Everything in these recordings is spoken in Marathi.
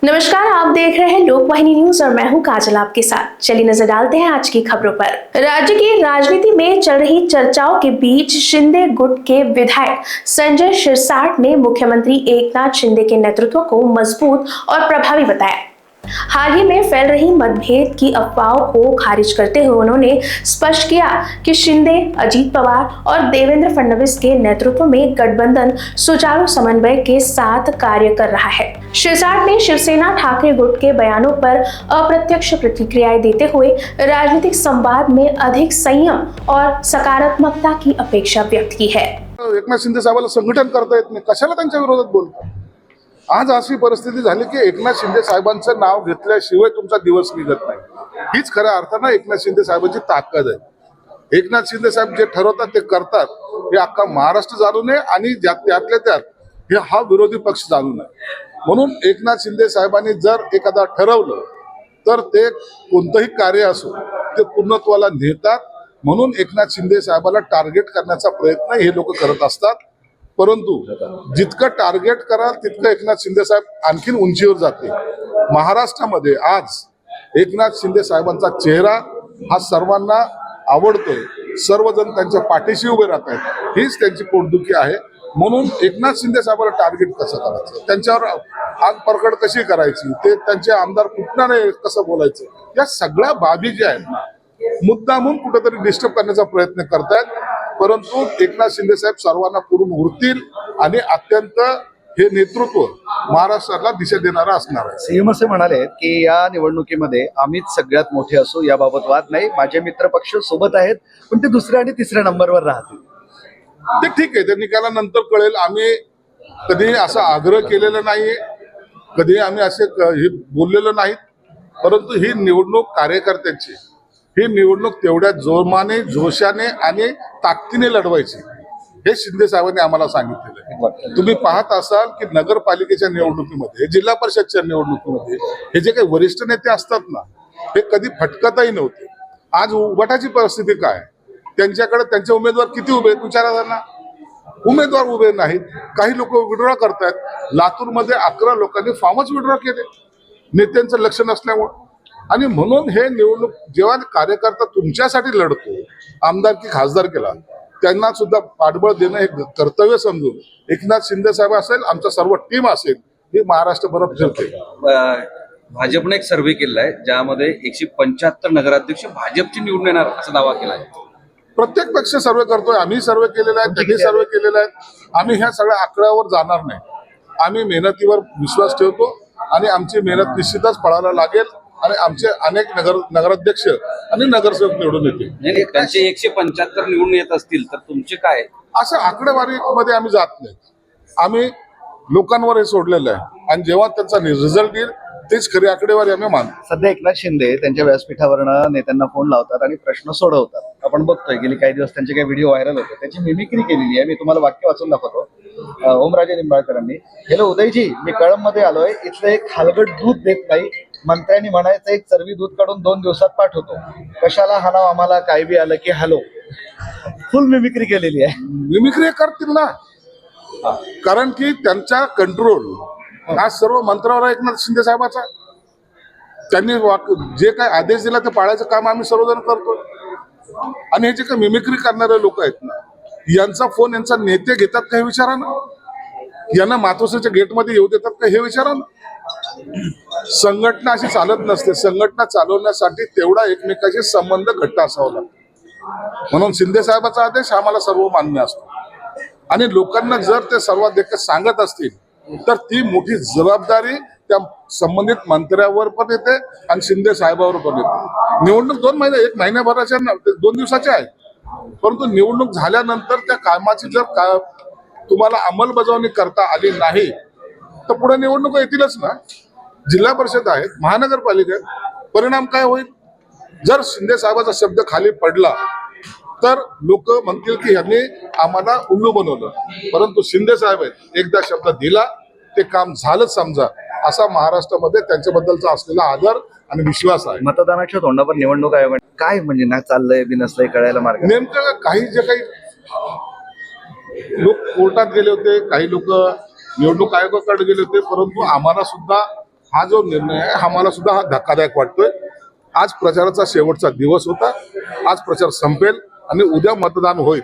नमस्कार, आप देख रहे हैं लोकवाहिनी न्यूज और मैं हूं काजल आपके साथ। चलिए नजर डालते हैं आज की खबरों पर। राज्य की राजनीति में चल रही चर्चाओं के बीच शिंदे गुट के विधायक संजय शिरसाट ने मुख्यमंत्री एकनाथ शिंदे के नेतृत्व को मजबूत और प्रभावी बताया। हाल ही में फैल रही मतभेद की अफवाहों को खारिज करते हुए उन्होंने स्पष्ट किया कि शिंदे, अजीत पवार और देवेंद्र फडणवीस के नेतृत्व में गठबंधन सुचारू समन्वय के साथ कार्य कर रहा है। शिरसाट ने शिवसेना ठाकरे गुट के बयानों पर अप्रत्यक्ष प्रतिक्रियाएं देते हुए राजनीतिक संवाद में अधिक संयम और सकारात्मकता की अपेक्षा व्यक्त की है। एकनाथ शिंदे साहेबाला संघटन करता येत नाही, कशाला त्यांच्या विरोधात बोलतो? आज अशी परिस्थिती झाली की एकनाथ शिंदे साहेबांचं नाव घेतल्याशिवाय तुमचा दिवस निघत नाही। हीच खऱ्या अर्थानं एकनाथ शिंदे साहेबांची ताकद आहे। एकनाथ शिंदे साहेब जे ठरवतात ते करतात, हे अख्खा महाराष्ट्र जाणू नये आणि त्यातल्या त्यात हे हा विरोधी पक्ष जाणू नये। म्हणून एकनाथ शिंदे साहेबांनी जर एखादा ठरवलं तर ते कोणतंही कार्य असो ते पूर्णत्वाला नेतात। म्हणून एकनाथ शिंदे साहेबाला टार्गेट करण्याचा प्रयत्न हे लोक करत असतात, परंतु जितकं टार्गेट कराल तितकं एकनाथ शिंदे साहेब आणखीन उंचीवर जाते। महाराष्ट्रामध्ये आज एकनाथ शिंदे साहेबांचा चेहरा हा सर्वांना आवडतोय, सर्वजण त्यांच्या पाठीशी उभे राहत आहेत, हीच त्यांची पोटदुखी आहे। म्हणून एकनाथ शिंदे साहेबाला टार्गेट कसं करायचं, त्यांच्यावर आग परकड कशी करायची, ते त्यांचे आमदार कुठणारे कसं बोलायचं, या सगळ्या बाबी ज्या आहेत ना मुद्दामून कुठेतरी डिस्टर्ब करण्याचा प्रयत्न करतायत। परंतु एकनाथ शिंदे साहेब सर्वांना पुरून उरतील आणि अत्यंत हे नेतृत्व महाराष्ट्राला दिशा देणारा असणार आहे। सीएम असे म्हणाले की या निवडणुकीमध्ये आम्हीच सगळ्यात मोठे असू, याबाबत वाद नाही, माझे मित्र पक्ष सोबत आहेत, पण ते दुसऱ्या आणि तिसऱ्या नंबरवर राहतील। ते ठीक आहे, ते निकालानंतर कळेल। आम्ही कधी असा आग्रह केलेला नाहीये, कधी आम्ही असे हे बोललेलो नाहीत, परंतु ही निवडणूक कार्यकर्त्यांची, ही निवडणूक तेवढ्या जोमाने, जोशाने आणि ताकदीने लढवायची, हे शिंदे साहेबांनी आम्हाला सांगितलेलं आहे। तुम्ही पाहत असाल की नगरपालिकेच्या निवडणुकीमध्ये, जिल्हा परिषदच्या निवडणुकीमध्ये हे जे काही वरिष्ठ नेते असतात ना, हे कधी फटकतही नव्हते। आज उभाटाची परिस्थिती काय, त्यांच्याकडे त्यांचे उमेदवार किती उभे आहेत विचारा त्यांना, उमेदवार उभे नाहीत। काही लोक विड्रॉ करतायत। लातूरमध्ये 11 लोकांनी फॉर्मच विड्रॉ केले नेत्यांचं लक्ष नसल्यामुळे। आणि म्हणून हे निवडणूक जेव्हा कार्यकर्ता तुमच्यासाठी लढतो, आमदार की खासदार केला, त्यांना सुद्धा पाठबळ देणं हे कर्तव्य समजून एकनाथ शिंदे साहेब असेल, आमचा सर्व टीम असेल, हे महाराष्ट्रभर फिरते। भाजपने एक सर्व्हे केला आहे ज्यामध्ये 175 नगराध्यक्ष भाजपची निवडून येणार असा दावा केला आहे। प्रत्येक पक्ष सर्वे करतोय, आम्ही सर्वे केलेला आहे, त्यांनी सर्वे केलेला आहे। आम्ही ह्या सगळ्या आकड्यावर जाणार नाही, आम्ही मेहनतीवर विश्वास ठेवतो आणि आमची मेहनत निश्चितच फळाला लागेल आणि आमचे अनेक नगराध्यक्ष आणि नगरसेवक निवडून येतील। त्यांचे 175 निवडून येत असतील तर तुमचे काय? असं आकडेवारीमध्ये आम्ही जात नाही, आम्ही लोकांवर हे सोडलेलं आहे आणि जेव्हा त्यांचा रिझल्ट येईल तेच खरी आकडेवारी आम्ही मानतो। सध्या एकनाथ शिंदे त्यांच्या व्यासपीठावरनं नेत्यांना फोन लावतात आणि प्रश्न सोडवतात। आपण बघतोय गेली काही दिवस त्यांचे काही व्हिडिओ व्हायरल होते, त्याची मिमिक्री केलेली आहे। मी तुम्हाला वाक्य वाचून दाखवतो। ओमराजे निंबाळकरांनी, हॅलो उदयजी, मी कळंबमध्ये आलोय, इथलं एक हलगट दूध देत नाही, मंत्र्यांनी म्हणायचं एक चरबी दूध काढून 2 दिवसात पाठवतो, कशाला हाणाव आम्हाला, काय बी आलं की हॅलो। फुल मिमिक्री केलेली आहे। मिमिक्री करतील ना, कारण की त्यांचा कंट्रोल आज सर्व मंत्रावर एकनाथ शिंदे साहेबाचा। त्यांनी जे काही आदेश दिला ते पाळायचं काम आम्ही सर्वजण करतो। आणि हे जे काही मिमिक्री करणारे लोक आहेत ना, यांचा फोन यांचा नेते घेतात का हे विचारा ना, यांना मातोश्रीच्या गेटमध्ये येऊ देतात का हे विचारा ना। संघटना अशी चालत नसते, संघटना चालवण्यासाठी तेवढा एकमेकाशी संबंध घट्ट असावा लागतो। म्हणून शिंदे साहेबाचा आदेश आम्हाला सर्व मान्य असतो आणि लोकांना जर ते सर्वाधिक सांगत असतील तर ती मोठी जबाबदारी त्या संबंधित मंत्र्यावर पण येते आणि शिंदे साहेबावर पण येते। निवडणूक 2 महिने, 1 महिन्याभराच्या 2 दिवसाच्या आहे, परंतु निवडणूक झाल्यानंतर त्या कामाची जर तुम्हाला अंमलबजावणी करता आली नाही तर पुढे निवडणुका येतीलच ना। जिल्हा परिषद आहेत, महानगरपालिका आहेत, परिणाम काय होईल? जर शिंदे साहेबाचा शब्द खाली पडला तर लोक म्हणतील की यांनी आम्हाला उल्लू बनवलं, परंतु शिंदे साहेब आहेत, एकदा शब्द दिला ते काम झालंच समजा, असा महाराष्ट्रामध्ये त्यांच्याबद्दलचा असलेला आदर आणि विश्वास आहे। मतदानाच्या तोंडावर निवडणूक आयोगाने काय म्हणजे ना चाललंय बी नसलंय कळायला मार्ग नेमकं काही जे काही लोक कोर्टात गेले होते, काही लोक निवडणूक आयोगाकडे गेले होते, परंतु आम्हाला सुद्धा हा जो निर्णय आहे हा मला सुद्धा हा धक्कादायक वाटतोय. आज प्रचाराचा शेवटचा दिवस होता. आज प्रचार संपेल आणि उद्या मतदान होईल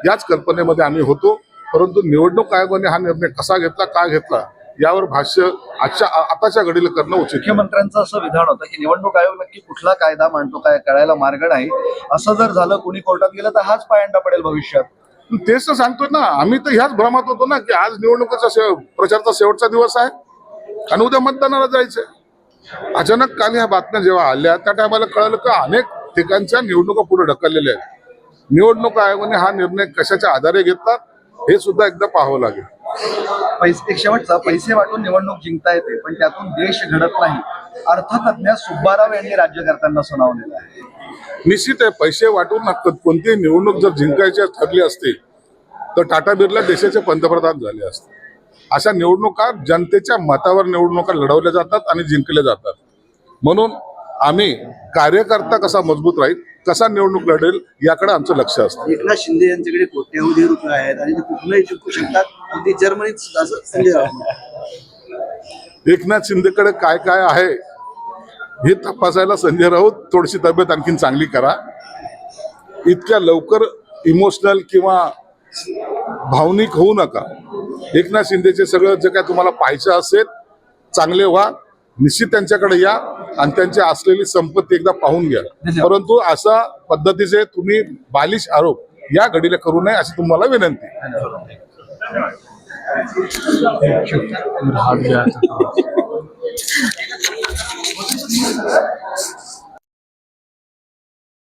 याच कल्पनेमध्ये आम्ही होतो. परंतु निवडणूक आयोगाने हा निर्णय कसा घेतला, काय घेतला यावर भाष्य आताच्या घडीला करणं उचित. मुख्यमंत्र्यांचं असं विधान होतं की निवडणूक आयोग नक्की कुठला कायदा मांडतो काय कळायला मार्ग नाही. असं जर झालं कुणी कोर्टात गेलं तर हाच पायंडा पडेल भविष्यात. तेच तर सांगतोय ना, आम्ही तर ह्याच भ्रमात होतो ना की आज निवडणुकीचा प्रचाराचा शेवटचा दिवस आहे आणि उद्या मतदानाला जायचंय. अचानक काल ह्या बातम्या जेव्हा आल्या त्या टायमाला कळलं की अनेक ठिकाणच्या निवडणुका पुढे ढकललेल्या आहेत. निवडणूक आयोगाने हा निर्णय कशाच्या आधारे घेतला हे सुद्धा एकदा पाहावं लागेल. एक शेवटचा, पैसे वाटून निवडणूक जिंकता येते पण त्यातून देश घडत नाही, अर्थतज्ञ सुब्बाराव यांनी राज्यकर्त्यांना सुनावलेलं आहे. निश्चित आहे, पैसे वाटून कोणतीही निवडणूक जर जिंकायची ठरली असती तर टाटा बिर्ला देशाचे पंतप्रधान झाले असते. अशा निवडणुका जनतेच्या मतावर निवडणुका लढवल्या जातात आणि जिंकल्या जातात. म्हणून आम्ही कार्यकर्ता कसा मजबूत राहील, कसा निवडणूक लढेल याकडे आमचं लक्ष असतं. एकनाथ शिंदे यांच्याकडे कोट्यवधी रुपये आहेत आणि ते कुठलंही जिंकू शकतात. अगदी जर्मनीत असं संजय राऊत. एकनाथ शिंदेकडे काय काय आहे हे तपासायला संजय राऊत थोडीशी तब्येत आणखीन चांगली करा. इतक्या लवकर इमोशनल किंवा भावनिक होऊ नका. एकनाथ शिंदेचे सगळं जे काय तुम्हाला पाहायचं असेल चांगले व्हा, निश्चित त्यांच्याकडे या आणि त्यांची असलेली संपत्ती एकदा पाहून घ्या. परंतु अशा पद्धतीचे तुम्ही बालिश आरोप या घडीला करू नये अशी तुम्हाला विनंती.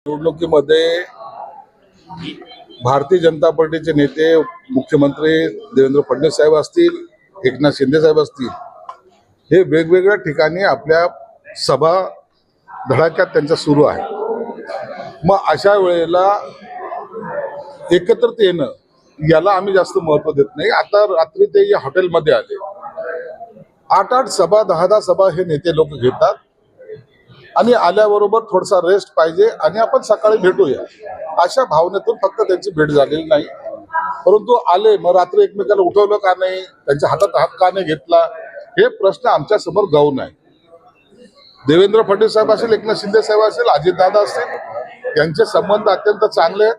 निवडणुकीमध्ये भारतीय जनता पार्टीचे नेते मुख्यमंत्री देवेंद्र फडणवीस साहेब असतील, एकनाथ शिंदे साहेब असतील, हे वेगवेगळ्या ठिकाणी आपल्या सभा धडाक्यात त्यांच्या सुरू आहे. मग अशा वेळेला एकत्रित येणं याला आम्ही जास्त महत्व देत नाही. आता रात्री ते या हॉटेलमध्ये आले, 8-8 सभा 10-10 सभा हे नेते लोक घेतात आणि आल्याबरोबर थोडासा रेस्ट पाहिजे आणि आपण सकाळी भेटूया अशा भावनेतून फक्त त्यांची भेट झालेली नाही. परंतु आले मग रात्री एकमेकाला उठवलं का नाही, त्यांच्या हातात हात का नाही घेतला, हे प्रश्न आमच्या समोर गाऊन आहे. देवेंद्र फडणवीस साहेब असेल, एकनाथ शिंदे साहेब असेल, अजितदादा असतील, यांचे संबंध अत्यंत चांगले आहेत.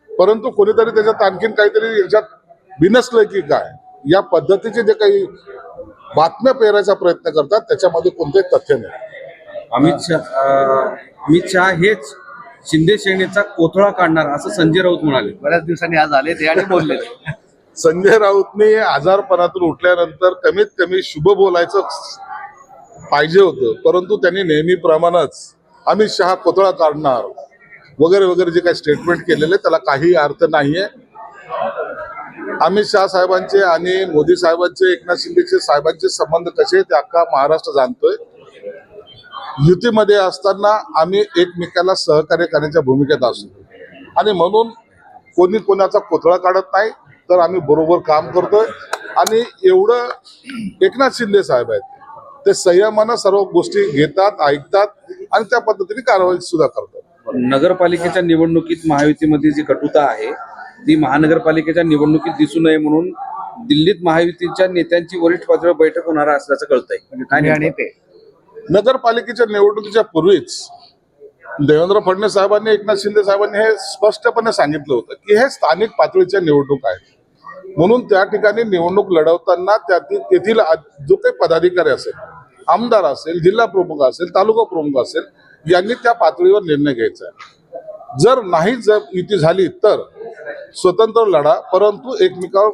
परंतु कोणीतरी त्याच्यात आणखीन काहीतरी याच्यात बिनसलंय की काय या पद्धतीचे जे काही बातम्या पेरायचा प्रयत्न करतात त्याच्यामध्ये कोणतेही तथ्य नाही. अमित शहा हेच शिंदे सेनेचा कोथळा काढणार असं संजय राऊत म्हणाले. बऱ्याच दिवसांनी आज आले ते आणि बोलले. संजय राऊतने आजारपणातून उठल्यानंतर कमीत कमी शुभ बोलायचं पाहिजे होतं. परंतु त्यांनी नेहमीप्रमाणेच अमित शहा कोथळा काढणार वगैरे वगैरे जे काही स्टेटमेंट केलेले त्याला काही अर्थ नाहीये. अमित शहा साहेबांचे आणि मोदी साहेबांचे, एकनाथ शिंदे साहेबांचे संबंध कसे ते अख्खा महाराष्ट्र जाणतोय. युतीमध्ये असताना आम्ही एकमेकाला सहकार्य करण्याच्या भूमिकेत असतो आणि म्हणून कोणी कोणाचा कोथळा काढत नाही, तर आम्ही बरोबर काम करतोय. आणि एवढं एकनाथ शिंदे साहेब आहेत ते संयमानं सर्व गोष्टी घेतात, ऐकतात आणि त्या पद्धतीने कारवाई सुद्धा करतात. नगरपालिकेच्या निवडणुकीत महायुतीमध्ये जी कटुता आहे ती महानगरपालिकेच्या निवडणुकीत दिसू नये म्हणून दिल्लीत महायुतीच्या नेत्यांची वरिष्ठ पातळीवर बैठक होणार असल्याचं कळतंय. म्हणजे आणि ते नगरपालिकेच्या निवडणुकीच्या पूर्वीच देवेंद्र फडणवीस साहेबांनी, एकनाथ शिंदे साहेबांनी हे स्पष्टपणे सांगितलं होतं की हे स्थानिक पातळीच्या निवडणूक आहेत. म्हणून त्या ठिकाणी निवडणूक लढवताना तेथील जो काही पदाधिकारी असेल, आमदार असेल, जिल्हा प्रमुख असेल, तालुका प्रमुख असेल, यांनी त्या पातळीवर निर्णय घ्यायचा आहे. जर युती झाली तर स्वतंत्र लढा, परंतु एकमेकावर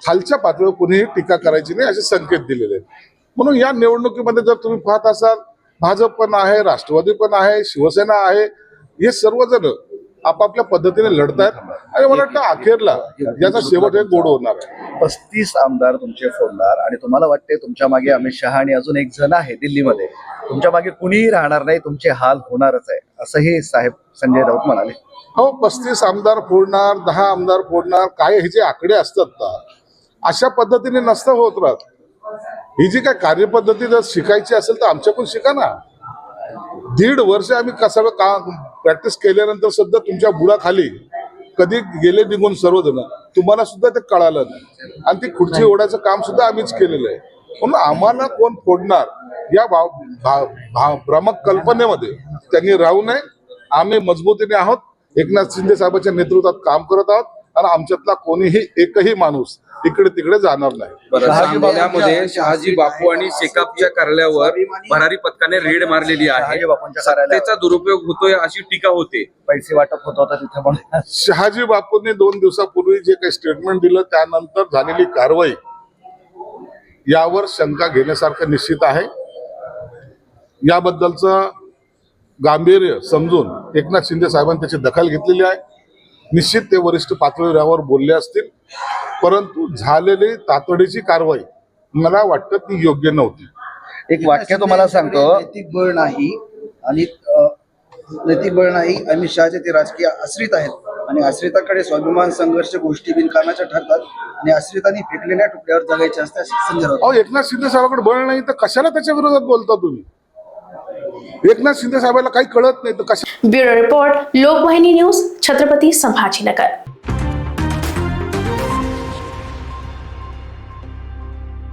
खालच्या पातळीवर कुणीही टीका करायची नाही असे संकेत दिलेले आहेत. म्हणून या निवडणुकीमध्ये जर तुम्ही पाहत असाल, भाजप पण आहे, राष्ट्रवादी पण आहे, शिवसेना आहे, हे सर्वजण आपापल्या पद्धतीने लढतायत आणि मला वाटतं अखेरला याचा शेवट हे गोड होणार आहे. 35 आमदार तुमचे फोडणार आणि तुम्हाला वाटते तुमच्या मागे अमित शहा आणि अजून एक जण आहे दिल्लीमध्ये, तुमच्या मागे कुणीही राहणार नाही, तुमचे हाल होणारच आहे असंही साहेब संजय राऊत म्हणाले. हो, 35 आमदार फोडणार, 10 आमदार फोडणार, काय हे जे आकडे असतात ना अशा पद्धतीने नसतं होत राहत. ही जी काय कार्यपद्धती जर शिकायची असेल तर आमच्याकडून शिका ना. 1.5 वर्ष आम्ही सगळं काम प्रॅक्टिस केल्यानंतर सुद्धा तुमच्या बुडाखाली कधी गेले निघून सर्वजण, तुम्हाला सुद्धा ते कळालं नाही आणि ती खुर्ची ओढायचं काम सुद्धा आम्हीच केलेलं आहे. म्हणून आम्हाला कोण फोडणार या भ्रामक कल्पनेमध्ये त्यांनी राहू नये. आम्ही मजबूतीने आहोत, एकनाथ शिंदे साहेबांच्या नेतृत्वात काम करत आहोत आणि आमच्यातला कोणीही एकही माणूस इकडे तिकडे जाणार नाही. बरं, सांगोल्यामध्ये शहाजी बापू आणि शेकापच्या कार्यालयावर भरारी पथकाने रेड मारलेली आहे. शहाजी बापूंच्या कार्यालयावर त्याचा दुरुपयोग होतोय अशी टीका होते. पैसे वाटप होत होतं तिथे पण. शहाजी बापूंनी 2 दिवसापूर्वी जे काही स्टेटमेंट दिलं त्यानंतर झालेली कारवाई यावर शंका घेण्यासारखं निश्चित आहे. याबद्दलचं गांभीर्य समजून एकनाथ शिंदे साहेबांनी त्याची दखल घेतलेली आहे. निश्चित ते वरिष्ठ पातळीवर यावर बोलले असतील, परंतु झालेली तातडीची कारवाई मला वाटतं ती योग्य नव्हती. एक वाक्य तुम्हाला सांगतो, नैतिक बळ नाही आणि नैतिक बळ नाही. अमित शहाचे ते राजकीय आश्रित आहेत आणि आश्रिताकडे स्वाभिमान संघर्ष गोष्टी बिनकामाच्या ठरतात आणि आश्रितांनी फेकलेल्या टुकड्यावर जगायचे असते असे संजय राऊत. अहो, एकनाथ शिंदे साहेबांकडे बळ नाही तर कशाला त्याच्या विरोधात बोलता तुम्ही? एकनाथ शिंदे साहेबांना काही कळत नाही तर कशा? Bureau report, Lokvahini news, Chhatrapati Sambhajinagar.